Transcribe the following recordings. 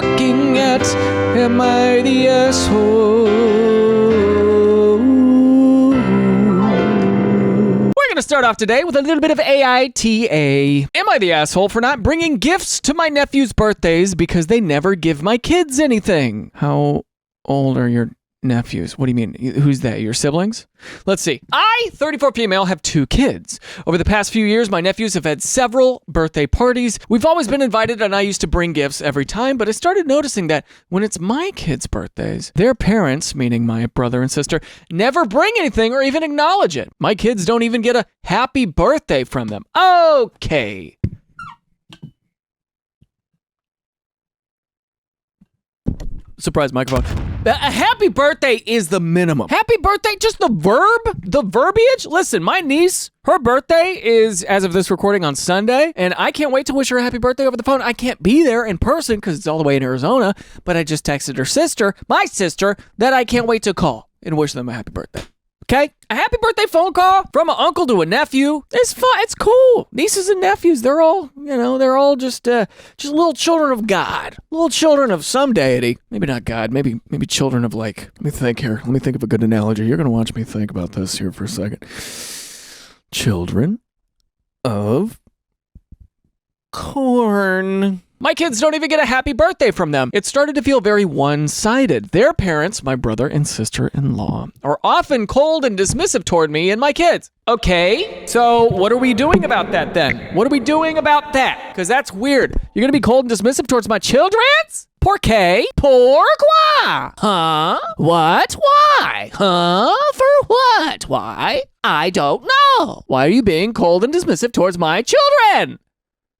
looking at? Am I the asshole? We're going to start off today with a little bit of AITA. Am I the asshole for not bringing gifts to my nephew's birthdays because they never give my kids anything? How old are your nephews? What do you mean? Who's that? Your siblings? Let's see. I, 34 female, have 2 kids. Over the past few years, my nephews have had several birthday parties. We've always been invited and I used to bring gifts every time, but I started noticing that when it's my kids' birthdays, their parents, meaning my brother and sister, never bring anything or even acknowledge it. My kids don't even get a happy birthday from them. Okay. Surprise microphone. A happy birthday is the minimum. Happy birthday, just the verbiage. Listen, my niece, her birthday is, as of this recording, on Sunday, and I can't wait to wish her a happy birthday over the phone. I can't be there in person because it's all the way in Arizona, but I just texted her sister, my sister, that I can't wait to call and wish them a happy birthday. Okay? A happy birthday phone call from an uncle to a nephew. It's fun. It's cool. Nieces and nephews, they're all, they're all just little children of God. Little children of some deity. Maybe not God. Maybe children of let me think here. Let me think of a good analogy. You're going to watch me think about this here for a second. Children of corn. My kids don't even get a happy birthday from them. It started to feel very one-sided. Their parents, my brother and sister-in-law, are often cold and dismissive toward me and my kids. Okay, so what are we doing about that then? What are we doing about that? Because that's weird. You're going to be cold and dismissive towards my childrens? ¿Por qué? ¿Por qué? Huh? What? Why? Huh? For what? Why? I don't know. Why are you being cold and dismissive towards my children?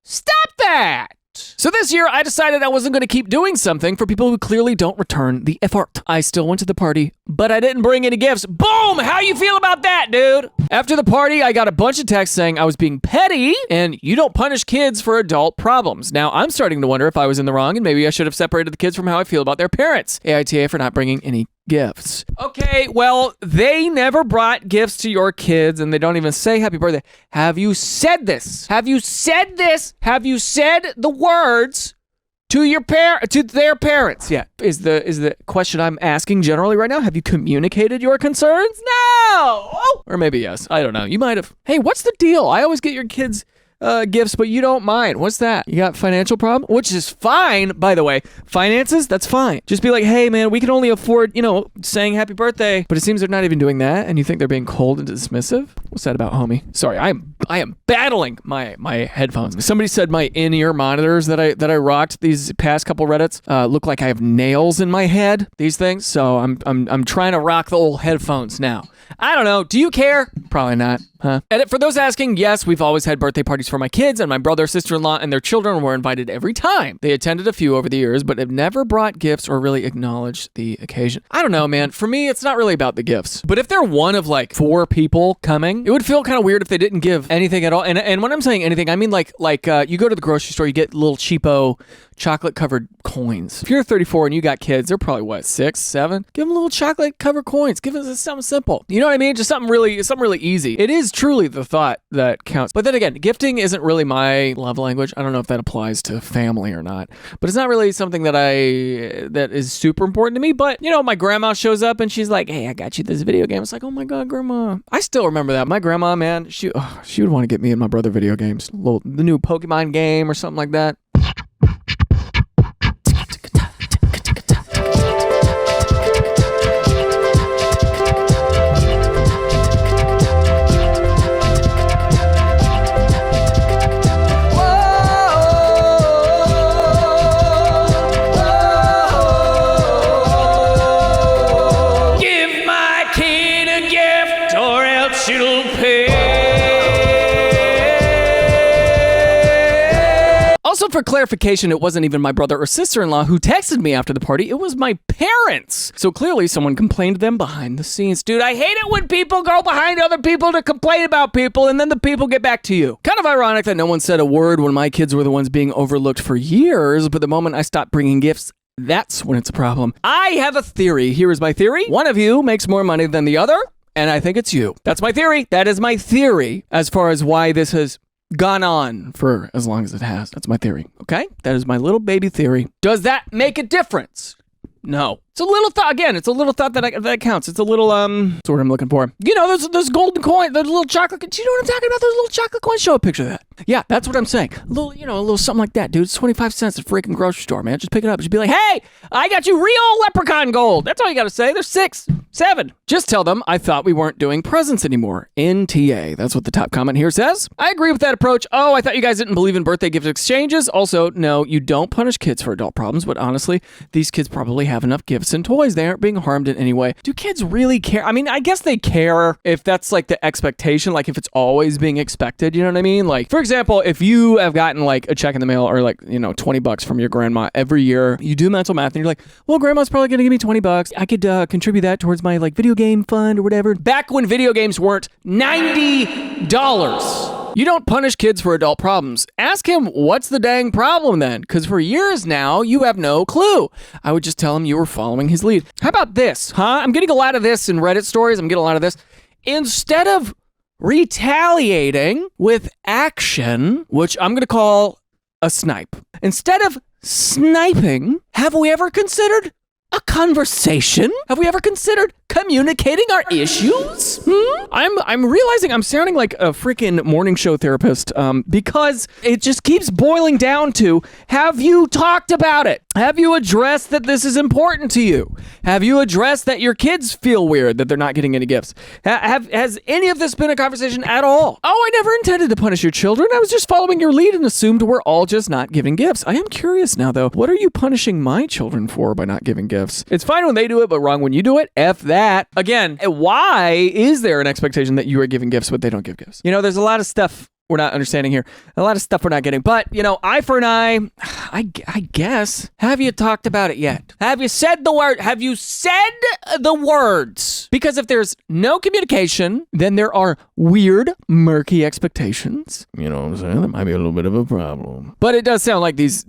Stop that! So this year, I decided I wasn't going to keep doing something for people who clearly don't return the effort. I still went to the party, but I didn't bring any gifts. Boom! How you feel about that, dude? After the party, I got a bunch of texts saying I was being petty and you don't punish kids for adult problems. Now, I'm starting to wonder if I was in the wrong and maybe I should have separated the kids from how I feel about their parents. AITA for not bringing any gifts. Okay, well, they never brought gifts to your kids and they don't even say happy birthday. Have you said this? Have you said this? Have you said the words to their parents? Yeah, is the question I'm asking generally right now. Have you communicated your concerns? No! Or maybe yes. I don't know. You might have. Hey, what's the deal? I always get your kids gifts, but you don't mind. What's that? You got financial problem? Which is fine, by the way. Finances, that's fine. Just be like, hey man, we can only afford, saying happy birthday. But it seems they're not even doing that, and you think they're being cold and dismissive? What's that about, homie? Sorry, I am battling my headphones. Somebody said my in-ear monitors that I rocked these past couple Reddits look like I have nails in my head. These things. So I'm trying to rock the old headphones now. I don't know. Do you care? Probably not. Huh? Edit, for those asking, yes, we've always had birthday parties for my kids, and my brother, sister-in-law, and their children were invited every time. They attended a few over the years, but have never brought gifts or really acknowledged the occasion. I don't know, man. For me, it's not really about the gifts. But if they're one of 4 people coming, it would feel kind of weird if they didn't give anything at all. And when I'm saying anything, I mean like you go to the grocery store, you get little cheapo chocolate-covered coins. If you're 34 and you got kids, they're probably 6, 7. Give them little chocolate-covered coins. Give them something simple. You know what I mean? Just something really easy. It is truly the thought that counts. But then again, gifting isn't really my love language. I don't know if that applies to family or not. But it's not really something that is super important to me. But, my grandma shows up and she's like, hey, I got you this video game. It's like, oh my God, grandma. I still remember that. My grandma, man, she would want to get me and my brother video games. The new Pokemon game or something like that. Also, for clarification, it wasn't even my brother or sister-in-law who texted me after the party. It was my parents. So clearly someone complained to them behind the scenes. Dude, I hate it when people go behind other people to complain about people and then the people get back to you. Kind of ironic that no one said a word when my kids were the ones being overlooked for years, but the moment I stopped bringing gifts, that's when it's a problem. I have a theory. Here is my theory. One of you makes more money than the other, and I think it's you. That's my theory. That is my theory as far as why this has gone on for as long as it has. That's my theory, okay? That is my little baby theory. Does that make a difference? No. It's a little thought. Again, it's a little thought that counts. It's a little, that's what I'm looking for. You know, those golden coin, those little chocolate, do you know what I'm talking about? Those little chocolate coins? Show a picture of that. Yeah, that's what I'm saying. A little something like that, dude. It's 25 cents at a freaking grocery store, man. Just pick it up. Just be like, hey, I got you real leprechaun gold. That's all you got to say. There's 6, 7. Just tell them I thought we weren't doing presents anymore. NTA. That's what the top comment here says. I agree with that approach. Oh, I thought you guys didn't believe in birthday gift exchanges. Also, no, you don't punish kids for adult problems, but honestly, these kids probably have enough gifts and toys. They aren't being harmed in any way. Do kids really care? I mean, I guess they care if that's like the expectation, like if it's always being expected, you know what I mean? Like, for example, if you have gotten like a check in the mail or like, $20 from your grandma every year, you do mental math and you're like, well, grandma's probably going to give me $20. I could contribute that towards my like video game fund or whatever. Back when video games weren't $90. You don't punish kids for adult problems. Ask him, what's the dang problem then? Because for years now, you have no clue. I would just tell him you were following his lead. How about this, huh? I'm getting a lot of this in Reddit stories. I'm getting a lot of this. Instead of retaliating with action, which I'm going to call a snipe. Instead of sniping, have we ever considered a conversation? Have we ever considered communicating our issues? I'm realizing I'm sounding like a freaking morning show therapist because it just keeps boiling down to, have you talked about it? Have you addressed that this is important to you? Have you addressed that your kids feel weird that they're not getting any gifts? Has any of this been a conversation at all? Oh, I never intended to punish your children. I was just following your lead and assumed we're all just not giving gifts. I am curious now, though. What are you punishing my children for by not giving gifts? It's fine when they do it, but wrong when you do it. F that. Again, why is there an expectation that you are giving gifts but they don't give gifts? There's a lot of stuff we're not understanding here. A lot of stuff we're not getting. But, eye for an eye, I guess. Have you talked about it yet? Have you said the word? Have you said the words? Because if there's no communication, then there are weird, murky expectations. You know what I'm saying? That might be a little bit of a problem. But it does sound like these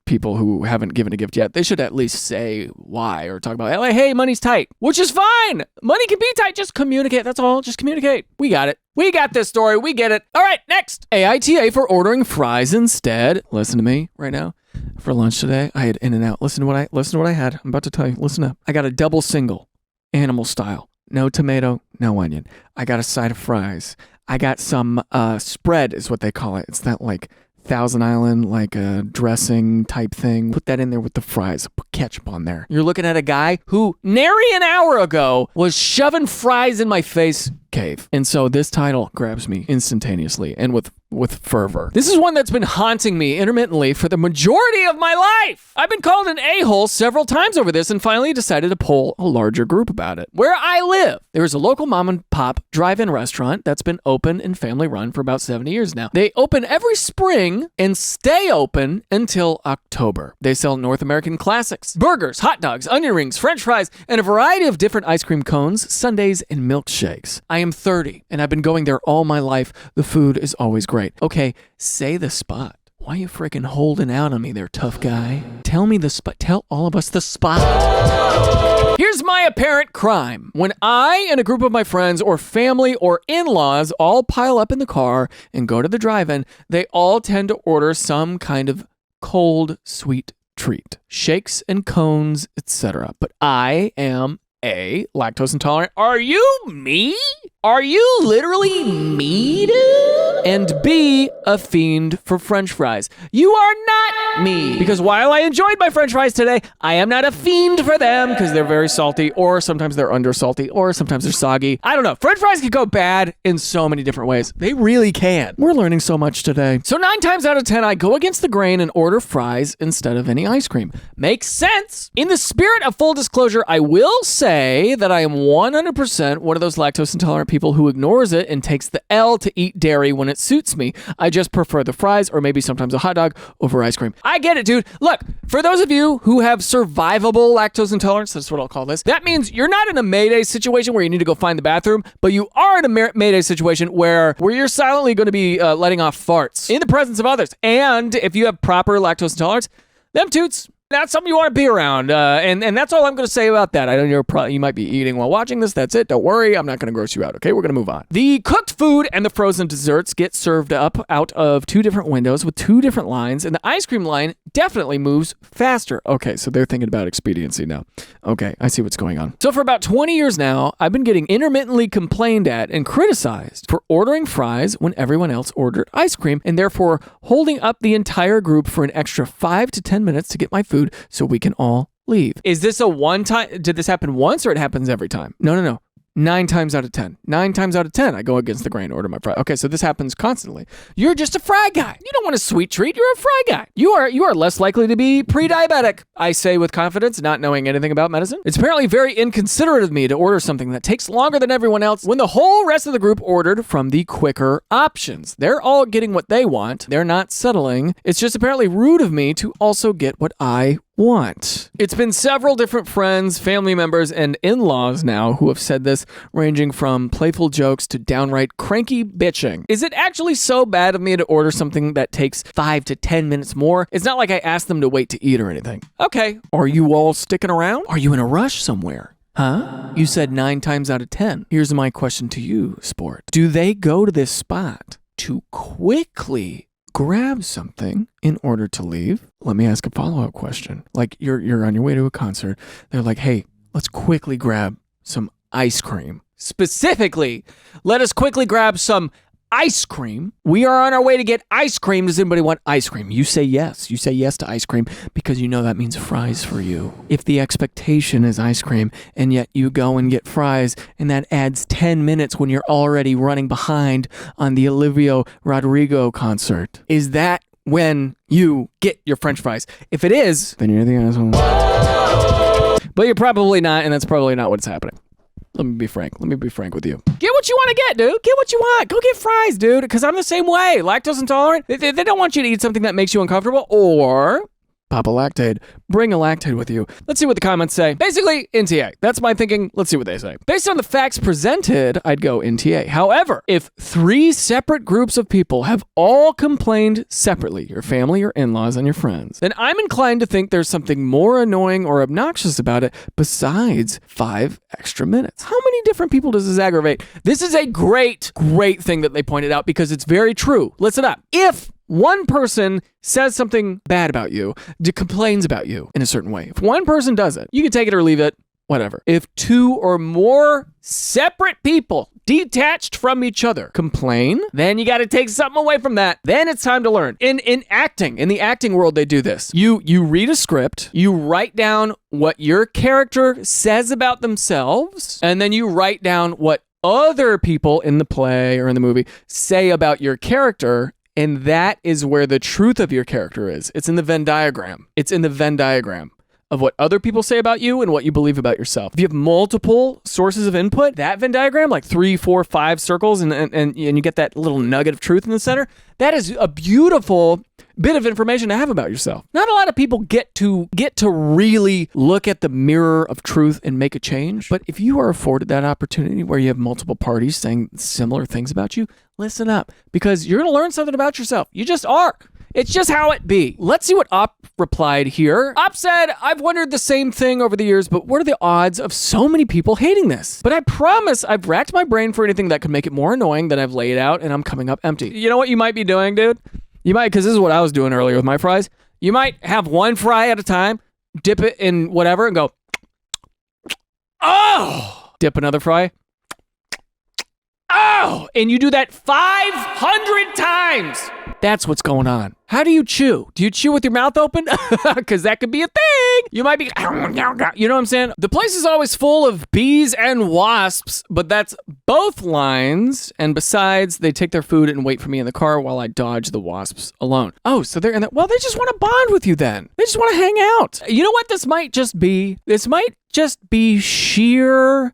people who haven't given a gift yet, they should at least say why or talk about it. Like, hey, money's tight, which is fine. Money can be tight. Just communicate. That's all. Just communicate. We got it. We got this story. We get it. All right, next. AITA for ordering fries instead. Listen to me right now. For lunch today, I had In-N-Out. Listen to what I had. I'm about to tell you. Listen up. I got a double single, animal style. No tomato, no onion. I got a side of fries. I got some spread is what they call it. It's that like Thousand Island, like a dressing type thing. Put that in there with the fries. Put ketchup on there. You're looking at a guy who nary an hour ago was shoving fries in my face cave. And so this title grabs me instantaneously and with fervor. This is one that's been haunting me intermittently for the majority of my life. I've been called an a-hole several times over this and finally decided to poll a larger group about it. Where I live, there is a local mom and pop drive-in restaurant that's been open and family run for about 70 years now. They open every spring and stay open until October. They sell North American classics, burgers, hot dogs, onion rings, french fries, and a variety of different ice cream cones, sundaes, and milkshakes. I am 30 and I've been going there all my life. The food is always great. Okay, say the spot. Why you freaking holding out on me there, tough guy? Tell me the spot. Tell all of us the spot. Here's my apparent crime. When I and a group of my friends or family or in-laws all pile up in the car and go to the drive-in, they all tend to order some kind of cold, sweet treat. Shakes and cones, etc. But I am A, lactose intolerant. Are you me? Are you literally me, dude? And B, a fiend for french fries. You are not me. Because while I enjoyed my french fries today, I am not a fiend for them because they're very salty, or sometimes they're under salty, or sometimes they're soggy. I don't know. French fries can go bad in so many different ways. They really can. We're learning so much today. So 9 times out of 10, I go against the grain and order fries instead of any ice cream. Makes sense. In the spirit of full disclosure, I will say that I am 100% one of those lactose intolerant people who ignores it and takes the L to eat dairy when it suits me. I just prefer the fries or maybe sometimes a hot dog over ice cream. I get it, dude. Look, for those of you who have survivable lactose intolerance, that's what I'll call this, that means you're not in a Mayday situation where you need to go find the bathroom, but you are in a Mayday situation where you're silently going to be letting off farts in the presence of others. And if you have proper lactose intolerance, them toots, Not something you want to be around. And that's all I'm going to say about that. I know you might be eating while watching this. That's it. Don't worry. I'm not going to gross you out. Okay, we're going to move on. The cooked food and the frozen desserts get served up out of 2 different windows with 2 different lines, and the ice cream line definitely moves faster. Okay, so they're thinking about expediency now. Okay, I see what's going on. So for about 20 years now, I've been getting intermittently complained at and criticized for ordering fries when everyone else ordered ice cream, and therefore holding up the entire group for an extra 5 to 10 minutes to get my food so we can all leave. Is this a one time? Did this happen once or it happens every time? No. 9 times out of 10. 9 times out of 10, I go against the grain, order my fry. Okay, so this happens constantly. You're just a fry guy. You don't want a sweet treat. You're a fry guy. You are less likely to be pre-diabetic, I say with confidence, not knowing anything about medicine. It's apparently very inconsiderate of me to order something that takes longer than everyone else when the whole rest of the group ordered from the quicker options. They're all getting what they want. They're not settling. It's just apparently rude of me to also get what I want. It's been several different friends, family members, and in-laws now who have said this, ranging from playful jokes to downright cranky bitching. Is it actually so bad of me to order something that takes 5 to 10 minutes more? It's not like I asked them to wait to eat or anything. Okay, are you all sticking around? Are you in a rush somewhere? Huh? You said 9 times out of 10. Here's my question to you, sport. Do they go to this spot to quickly grab something in order to leave? Let me ask a follow-up question. Like you're on your way to a concert. They're like, hey, let's quickly grab some ice cream. Specifically, let us quickly grab some ice cream. We are on our way to get ice cream. Does anybody want ice cream? You say yes. You say yes to ice cream because you know that means fries for you. If the expectation is ice cream and yet you go and get fries and that adds 10 minutes when you're already running behind on the Olivia Rodrigo concert, is that when you get your French fries? If it is, then you're the asshole. But you're probably not, and that's probably not what's happening. Let me be frank with you. Get what you want to get, dude. Get what you want. Go get fries, dude, because I'm the same way. Lactose intolerant. They don't want you to eat something that makes you uncomfortable, or pop a Lactaid. Bring a Lactaid with you. Let's see what the comments say. Basically, NTA. That's my thinking. Let's see what they say. Based on the facts presented, I'd go NTA. However, if 3 separate groups of people have all complained separately, your family, your in-laws, and your friends, then I'm inclined to think there's something more annoying or obnoxious about it besides 5 extra minutes. How many different people does this aggravate? This is a great thing that they pointed out because it's very true. Listen up. If one person says something bad about you, complains about you in a certain way, if one person does it, you can take it or leave it, whatever. If 2 or more separate people, detached from each other, complain, then you got to take something away from that. Then it's time to learn. In acting, in the acting world, they do this. You read a script, you write down what your character says about themselves, and then you write down what other people in the play or in the movie say about your character. And that is where the truth of your character is. It's in the Venn diagram. It's in the Venn diagram of what other people say about you and what you believe about yourself. If you have multiple sources of input, that Venn diagram, like 3, 4, 5 circles, and you get that little nugget of truth in the center, that is a beautiful bit of information to have about yourself. Not a lot of people get to really look at the mirror of truth and make a change. But if you are afforded that opportunity where you have multiple parties saying similar things about you, listen up, because you're going to learn something about yourself. You just are. It's just how it be. Let's see what Op replied here. Op said, I've wondered the same thing over the years, but what are the odds of so many people hating this? But I promise I've racked my brain for anything that could make it more annoying than I've laid out, and I'm coming up empty. You know what you might be doing, dude? You might, because this is what I was doing earlier with my fries. You might have one fry at a time, dip it in whatever, and go, oh! Dip another fry. Oh! And you do that 500 times. That's what's going on. How do you chew? Do you chew with your mouth open? Because that could be a thing. You might be, you know what I'm saying? The place is always full of bees and wasps, but that's both lines. And besides, they take their food and wait for me in the car while I dodge the wasps alone. Oh, so they're in that. Well, they just want to bond with you then. They just want to hang out. You know what this might just be? This might just be sheer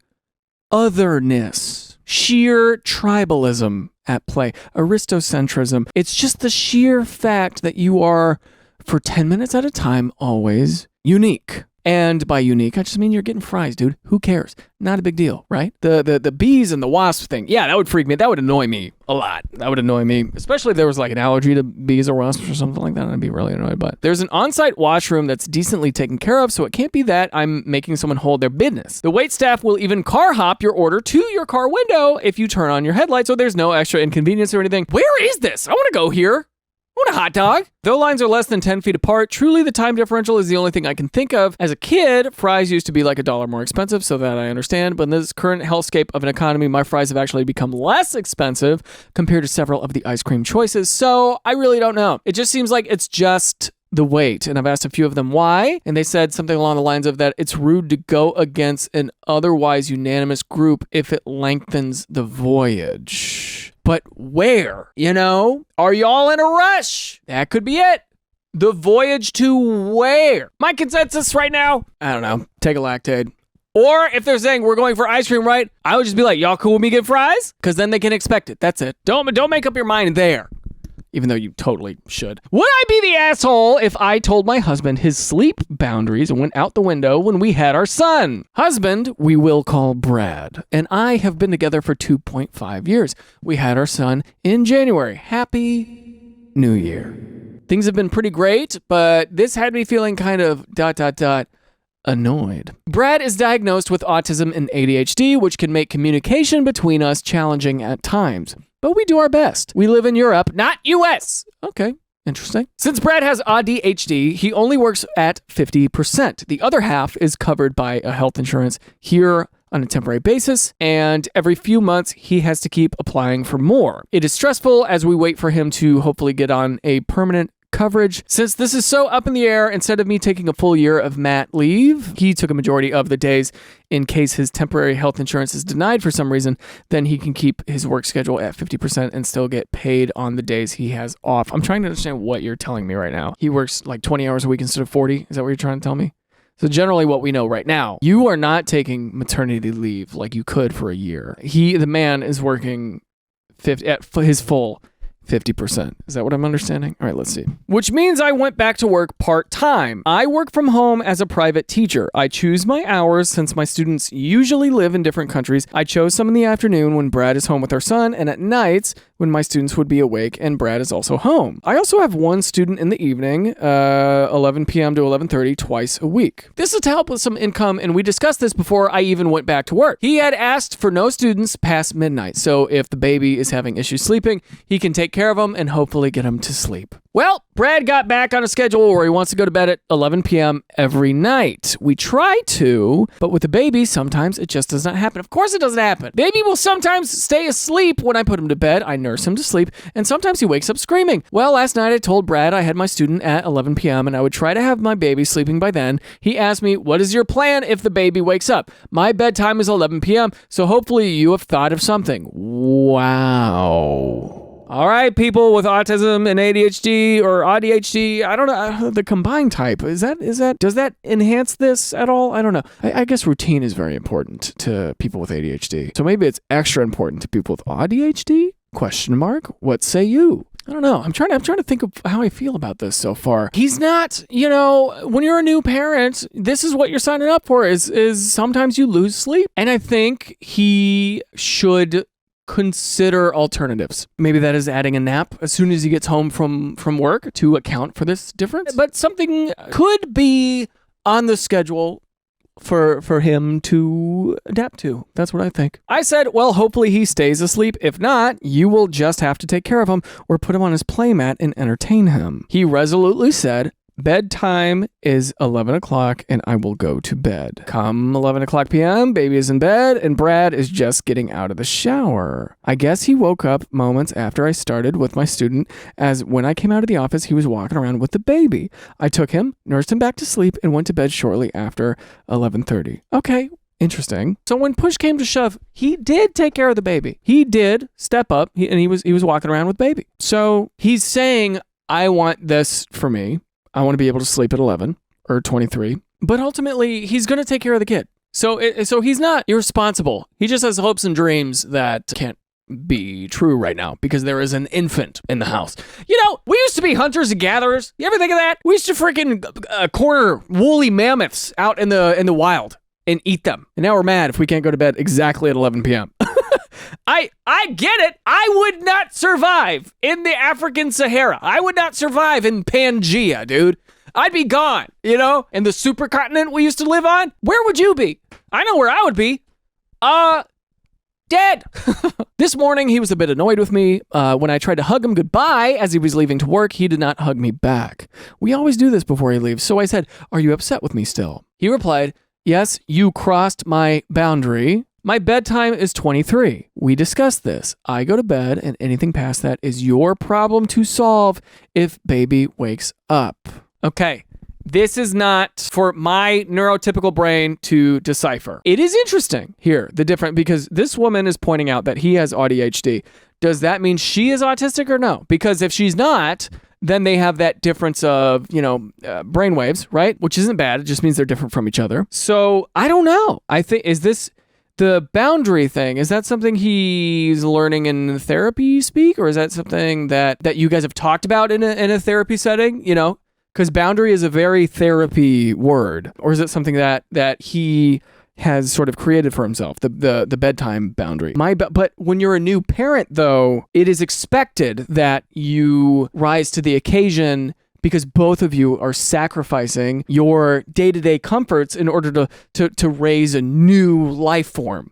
otherness, sheer tribalism at play, aristocentrism. It's just the sheer fact that you are, for 10 minutes at a time, always unique. And by unique, I just mean you're getting fries, dude. Who cares? Not a big deal, right? The bees and the wasps thing. Yeah, that would freak me. That would annoy me a lot. That would annoy me, especially if there was like an allergy to bees or wasps or something like that. I'd be really annoyed. But there's an on-site washroom that's decently taken care of, so it can't be that I'm making someone hold their business. The wait staff will even car hop your order to your car window if you turn on your headlights, so there's no extra inconvenience or anything. Where is this? I want to go here. I want a hot dog. Though lines are less than 10 feet apart, truly the time differential is the only thing I can think of. As a kid, fries used to be like $1 more expensive, so that I understand. But in this current hellscape of an economy, my fries have actually become less expensive compared to several of the ice cream choices. So I really don't know. It just seems like it's just the wait. And I've asked a few of them why. And they said something along the lines of that it's rude to go against an otherwise unanimous group if it lengthens the voyage. But where? You know? Are y'all in a rush? That could be it. The voyage to where? My consensus right now? I don't know. Take a Lactaid. Or if they're saying we're going for ice cream, right? I would just be like, y'all cool with me get fries? Because then they can expect it. That's it. Don't make up your mind there. Even though you totally should. Would I be the asshole if I told my husband his sleep boundaries went out the window when we had our son? Husband, we will call Brad, and I have been together for 2.5 years. We had our son in January. Happy New Year. Things have been pretty great, but this had me feeling kind of ... annoyed. Brad is diagnosed with autism and ADHD, which can make communication between us challenging at times. But we do our best. We live in Europe, not US. Okay, interesting. Since Brad has ADHD, he only works at 50%. The other half is covered by a health insurance here on a temporary basis, and every few months he has to keep applying for more. It is stressful as we wait for him to hopefully get on a permanent coverage. Since this is so up in the air, instead of me taking a full year of mat leave, he took a majority of the days in case his temporary health insurance is denied for some reason. Then he can keep his work schedule at 50% and still get paid on the days he has off. I'm trying to understand what you're telling me right now. He works like 20 hours a week instead of 40. Is that what you're trying to tell me? So generally what we know right now, you are not taking maternity leave like you could for a year. The man is working at his full 50%. Is that what I'm understanding? All right, let's see. Which means I went back to work part-time. I work from home as a private teacher. I choose my hours since my students usually live in different countries. I chose some in the afternoon when Brad is home with our son, and at nights when my students would be awake and Brad is also home. I also have one student in the evening, 11 p.m. to 11:30 twice a week. This is to help with some income, and we discussed this before I even went back to work. He had asked for no students past midnight, so if the baby is having issues sleeping, he can take care of him and hopefully get him to sleep. Well, Brad got back on a schedule where he wants to go to bed at 11 p.m. every night. We try to, but with the baby, sometimes it just does not happen. Of course it doesn't happen. Baby will sometimes stay asleep when I put him to bed. I nurse him to sleep, and sometimes he wakes up screaming. Well, last night I told Brad I had my student at 11 p.m. and I would try to have my baby sleeping by then. He asked me, what is your plan if the baby wakes up? My bedtime is 11 p.m., so hopefully you have thought of something. Wow. All right, people with autism and ADHD or ADHD, I don't know, the combined type, does that enhance this at all? I don't know. I guess routine is very important to people with ADHD. So maybe it's extra important to people with ADHD? Question mark? What say you? I don't know. I'm trying to think of how I feel about this so far. He's not, when you're a new parent, this is what you're signing up for is sometimes you lose sleep. And I think he should consider alternatives. Maybe that is adding a nap as soon as he gets home from work to account for this difference. But something could be on the schedule for him to adapt to. That's what I think. I said, well, hopefully he stays asleep. If not, you will just have to take care of him or put him on his playmat and entertain him. He resolutely said, bedtime is 11 o'clock and I will go to bed. Come 11 o'clock p.m., baby is in bed and Brad is just getting out of the shower. I guess he woke up moments after I started with my student, as when I came out of the office, he was walking around with the baby. I took him, nursed him back to sleep, and went to bed shortly after 11:30. Okay. Interesting. So when push came to shove, he did take care of the baby. He did step up and he was walking around with baby. So he's saying, I want this for me. I want to be able to sleep at 11 or 23, but ultimately he's going to take care of the kid. So he's not irresponsible. He just has hopes and dreams that can't be true right now because there is an infant in the house. You know, we used to be hunters and gatherers. You ever think of that? We used to freaking corner woolly mammoths out in the wild and eat them. And now we're mad if we can't go to bed exactly at 11 p.m. I get it. I would not survive in the African Sahara. I would not survive in Pangea, dude. I'd be gone, you know? And the supercontinent we used to live on, where would you be? I know where I would be. Dead. This morning, he was a bit annoyed with me. When I tried to hug him goodbye as he was leaving to work, he did not hug me back. We always do this before he leaves, so I said, "Are you upset with me still?" He replied, "Yes, you crossed my boundary. My bedtime is 23. We discussed this. I go to bed, and anything past that is your problem to solve if baby wakes up." Okay. This is not for my neurotypical brain to decipher. It is interesting here, because this woman is pointing out that he has ADHD. Does that mean she is autistic or no? Because if she's not, then they have that difference of, brain waves, right? Which isn't bad. It just means they're different from each other. So I don't know. I think, is this the boundary thing? Is that something he's learning in therapy speak? Or is that something that you guys have talked about in a therapy setting, Because boundary is a very therapy word. Or is it something that he has sort of created for himself, the bedtime boundary? But when you're a new parent, though, it is expected that you rise to the occasion because both of you are sacrificing your day-to-day comforts in order to raise a new life form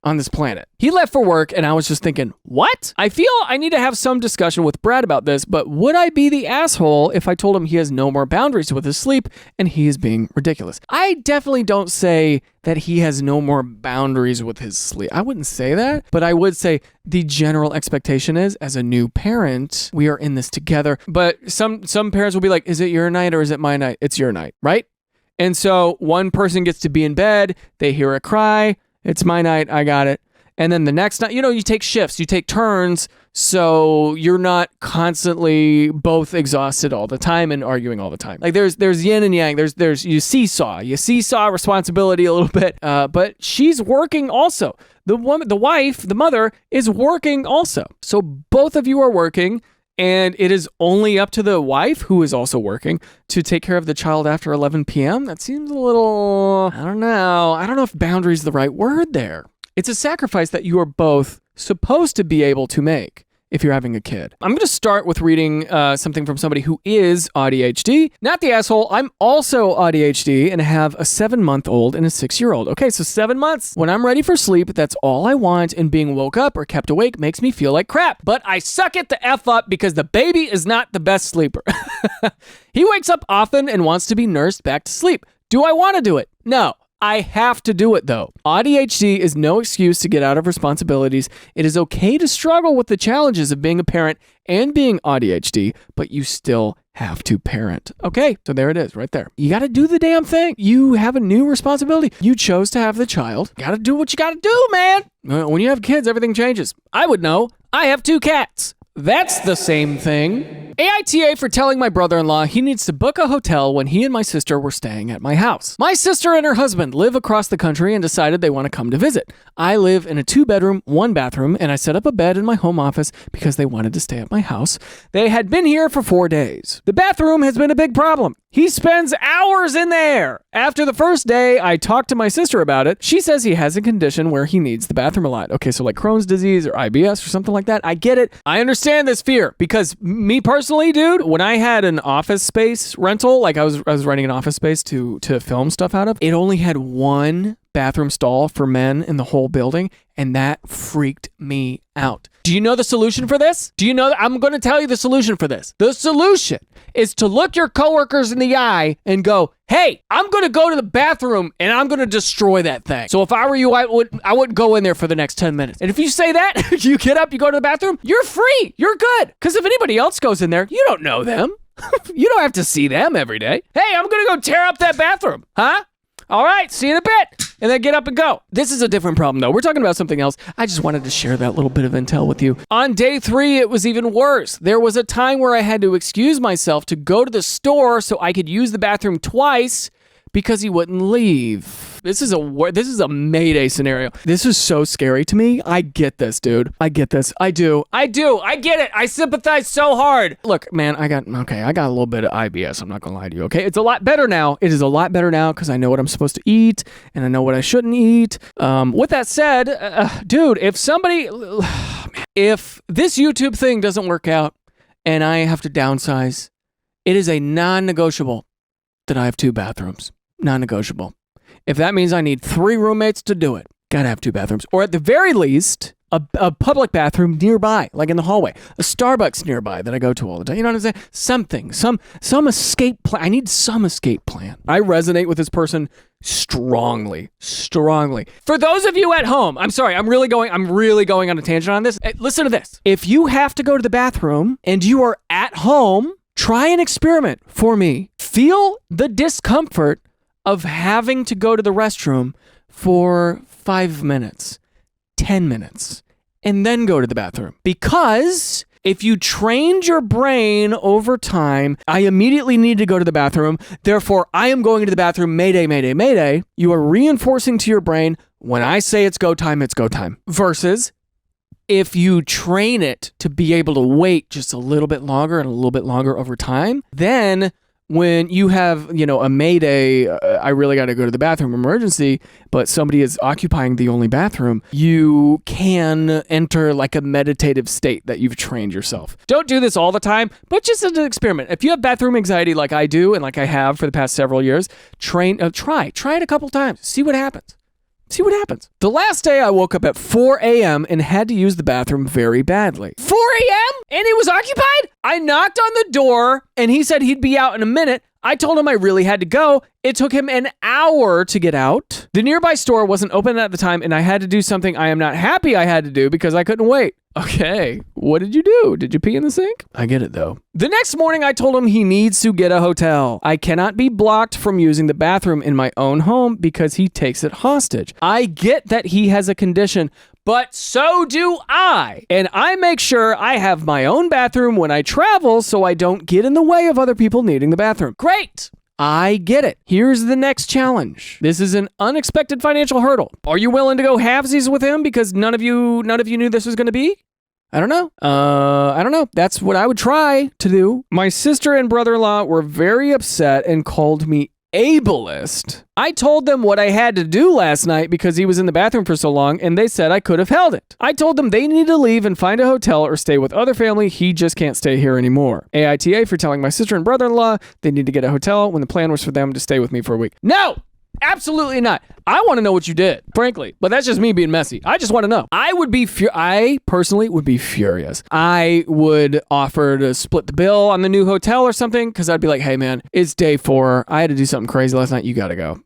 on this planet. He left for work, and I was just thinking, what? I feel I need to have some discussion with Brad about this, but would I be the asshole if I told him he has no more boundaries with his sleep and he is being ridiculous? I definitely don't say that he has no more boundaries with his sleep. I wouldn't say that, but I would say the general expectation is, as a new parent, we are in this together. But some parents will be like, is it your night or is it my night? It's your night, right? And so one person gets to be in bed, they hear a cry, it's my night, I got it. And then the next night, you take shifts, you take turns, so you're not constantly both exhausted all the time and arguing all the time. Like there's yin and yang, you seesaw responsibility a little bit, but she's working also. The wife, the mother is working also. So both of you are working, and it is only up to the wife, who is also working, to take care of the child after 11 p.m. That seems a little, I don't know. I don't know if boundary is the right word there. It's a sacrifice that you are both supposed to be able to make if you're having a kid. I'm going to start with reading something from somebody who is ADHD. Not the asshole. I'm also ADHD and have a 7-month-old and a 6-year-old. Okay, so 7 months. When I'm ready for sleep, that's all I want, and being woke up or kept awake makes me feel like crap. But I suck it the F up because the baby is not the best sleeper. He wakes up often and wants to be nursed back to sleep. Do I want to do it? No. I have to do it, though. ADHD is no excuse to get out of responsibilities. It is okay to struggle with the challenges of being a parent and being ADHD, but you still have to parent. Okay, so there it is right there. You got to do the damn thing. You have a new responsibility. You chose to have the child. Got to do what you got to do, man. When you have kids, everything changes. I would know. I have 2 cats. That's the same thing. AITA for telling my brother-in-law he needs to book a hotel when he and my sister were staying at my house. My sister and her husband live across the country and decided they want to come to visit. I live in a 2-bedroom, 1-bathroom, and I set up a bed in my home office because they wanted to stay at my house. They had been here for 4 days. The bathroom has been a big problem. He spends hours in there. After the first day, I talked to my sister about it. She says he has a condition where he needs the bathroom a lot. Okay, so like Crohn's disease or IBS or something like that. I get it. I understand this fear because me personally, dude, when I had an office space rental, like I was renting an office space to film stuff out of, it only had 1 bathroom stall for men in the whole building, and that freaked me out. Do you know the solution for this? I'm going to tell you the solution for this. The solution is to look your coworkers in the eye and go, hey, I'm going to go to the bathroom and I'm going to destroy that thing. So if I were you, I wouldn't go in there for the next 10 minutes. And if you say that, you get up, you go to the bathroom, you're free. You're good. Because if anybody else goes in there, you don't know them. You don't have to see them every day. Hey, I'm going to go tear up that bathroom. Huh? All right, see you in a bit. And then get up and go. This is a different problem, though. We're talking about something else. I just wanted to share that little bit of intel with you. On day 3, it was even worse. There was a time where I had to excuse myself to go to the store so I could use the bathroom twice because he wouldn't leave. This is a Mayday scenario. This is so scary to me. I get this, dude. I get this. I do. I get it. I sympathize so hard. Look, man, I got a little bit of IBS. I'm not gonna lie to you, okay? It's a lot better now. It is a lot better now because I know what I'm supposed to eat and I know what I shouldn't eat. With that said, dude, if this YouTube thing doesn't work out and I have to downsize, it is a non-negotiable that I have 2 bathrooms. Non-negotiable. If that means I need 3 roommates to do it, gotta have 2 bathrooms. Or at the very least, a public bathroom nearby, like in the hallway. A Starbucks nearby that I go to all the time. You know what I'm saying? Something. Some escape plan. I need some escape plan. I resonate with this person strongly. For those of you at home, I'm sorry, I'm really going on a tangent on this. Listen to this. If you have to go to the bathroom and you are at home, try an experiment for me. Feel the discomfort of having to go to the restroom for 5 minutes, 10 minutes, and then go to the bathroom. Because if you trained your brain over time, I immediately need to go to the bathroom, therefore I am going to the bathroom, mayday, mayday, mayday, you are reinforcing to your brain, when I say it's go time, it's go time. Versus if you train it to be able to wait just a little bit longer and a little bit longer over time, then when you have, a Mayday, I really got to go to the bathroom emergency, but somebody is occupying the only bathroom, you can enter like a meditative state that you've trained yourself. Don't do this all the time, but just as an experiment. If you have bathroom anxiety like I do and like I have for the past several years, try it a couple times. See what happens. The last day I woke up at 4 a.m. and had to use the bathroom very badly. 4 a.m.? And it was occupied? I knocked on the door and he said he'd be out in a minute. I told him I really had to go. It took him an hour to get out. The nearby store wasn't open at the time and I had to do something I am not happy I had to do because I couldn't wait. Okay, what did you do? Did you pee in the sink? I get it though. The next morning I told him he needs to get a hotel. I cannot be blocked from using the bathroom in my own home because he takes it hostage. I get that he has a condition, but so do I. And I make sure I have my own bathroom when I travel so I don't get in the way of other people needing the bathroom. Great. I get it. Here's the next challenge. This is an unexpected financial hurdle. Are you willing to go halvesies with him because none of you knew this was going to be? I don't know. I don't know. That's what I would try to do. My sister and brother-in-law were very upset and called me ableist. I told them what I had to do last night because he was in the bathroom for so long and they said I could have held it. I told them they need to leave and find a hotel or stay with other family. He just can't stay here anymore. AITA for telling my sister and brother-in-law they need to get a hotel when the plan was for them to stay with me for a week. No! Absolutely not. I want to know what you did, frankly, but that's just me being messy. I just want to know. I personally would be furious. I would offer to split the bill on the new hotel or something because I'd be like, hey man, it's day 4. I had to do something crazy last night. You got to go.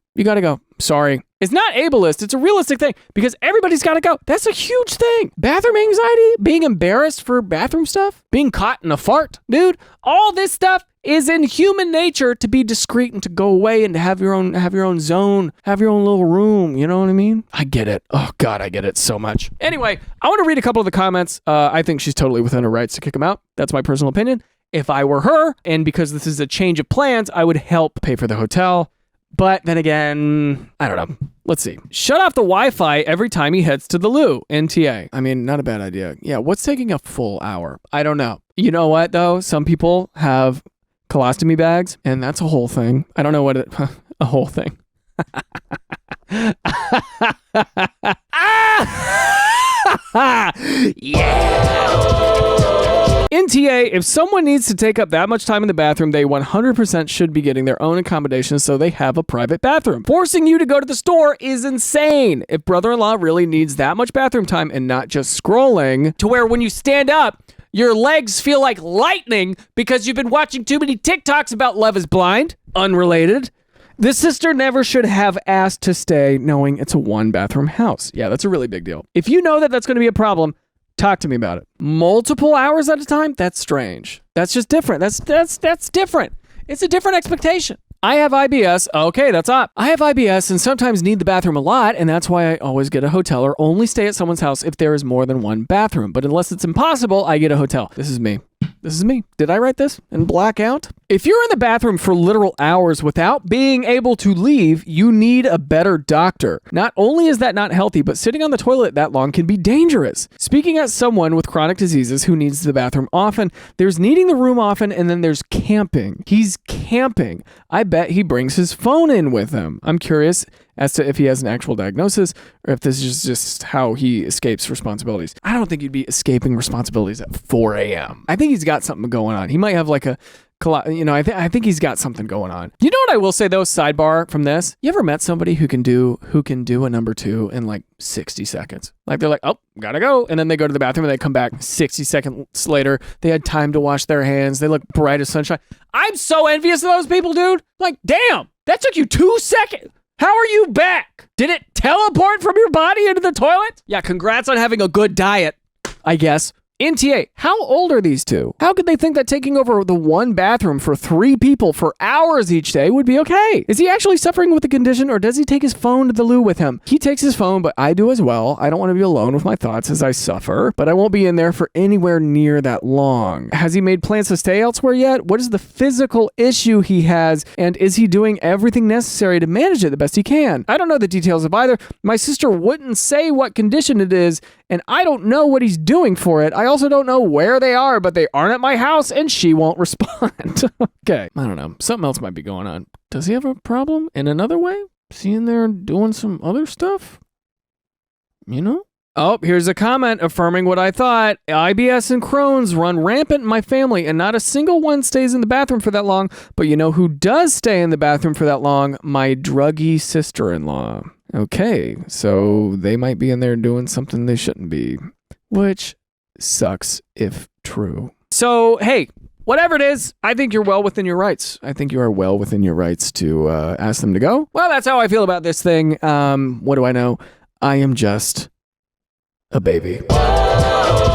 Sorry. It's not ableist. It's a realistic thing because everybody's got to go. That's a huge thing. Bathroom anxiety, being embarrassed for bathroom stuff, being caught in a fart, dude, all this stuff is in human nature to be discreet and to go away and to have your own zone, have your own little room. You know what I mean? I get it. Oh God, I get it so much. Anyway, I want to read a couple of the comments. I think she's totally within her rights to kick him out. That's my personal opinion. If I were her, and because this is a change of plans, I would help pay for the hotel. But then again, I don't know. Let's see. Shut off the Wi-Fi every time he heads to the loo. NTA. I mean, not a bad idea. Yeah, what's taking a full hour? I don't know. You know what, though? Some people have colostomy bags, and that's a whole thing. I don't know what it... a whole thing. Yeah! NTA, if someone needs to take up that much time in the bathroom, they 100% should be getting their own accommodations so they have a private bathroom. Forcing you to go to the store is insane. If brother-in-law really needs that much bathroom time and not just scrolling, to where when you stand up, your legs feel like lightning because you've been watching too many TikToks about Love is Blind, unrelated. The sister never should have asked to stay knowing it's a 1-bathroom house. Yeah, that's a really big deal. If you know that that's going to be a problem, talk to me about it. Multiple hours at a time? That's strange. That's just different. That's different. It's a different expectation. I have IBS. Okay, that's up. I have IBS and sometimes need the bathroom a lot, and that's why I always get a hotel or only stay at someone's house if there is more than 1 bathroom. But unless it's impossible, I get a hotel. This is me. This is me. Did I write this and black out? If you're in the bathroom for literal hours without being able to leave, you need a better doctor. Not only is that not healthy, but sitting on the toilet that long can be dangerous. Speaking as someone with chronic diseases who needs the bathroom often, there's needing the room often, and then there's camping. He's camping. I bet he brings his phone in with him. I'm curious as to if he has an actual diagnosis or if this is just how he escapes responsibilities. I don't think you'd be escaping responsibilities at 4 a.m. I think he's got something going on. He might have like I think he's got something going on. You know what I will say though, sidebar from this? You ever met somebody who can do a number 2 in like 60 seconds? Like they're like, oh, gotta go. And then they go to the bathroom and they come back 60 seconds later. They had time to wash their hands. They look bright as sunshine. I'm so envious of those people, dude. Like, damn, that took you 2 seconds. How are you back? Did it teleport from your body into the toilet? Yeah, congrats on having a good diet, I guess. NTA, how old are these two? How could they think that taking over the one bathroom for 3 people for hours each day would be okay? Is he actually suffering with the condition, or does he take his phone to the loo with him? He takes his phone, but I do as well. I don't want to be alone with my thoughts as I suffer, but I won't be in there for anywhere near that long. Has he made plans to stay elsewhere yet? What is the physical issue he has, and is he doing everything necessary to manage it the best he can? I don't know the details of either. My sister wouldn't say what condition it is, and I don't know what he's doing for it. I also don't know where they are, but they aren't at my house, and she won't respond. Okay, I don't know. Something else might be going on. Does he have a problem in another way? Is he in there doing some other stuff? You know? Oh, here's a comment affirming what I thought. IBS and Crohn's run rampant in my family, and not a single one stays in the bathroom for that long. But you know who does stay in the bathroom for that long? My druggy sister-in-law. Okay, so they might be in there doing something they shouldn't be, which sucks if true. So, hey, whatever it is, I think you're well within your rights. I think you are well within your rights to ask them to go. Well, that's how I feel about this thing. What do I know? I am just a baby. Whoa!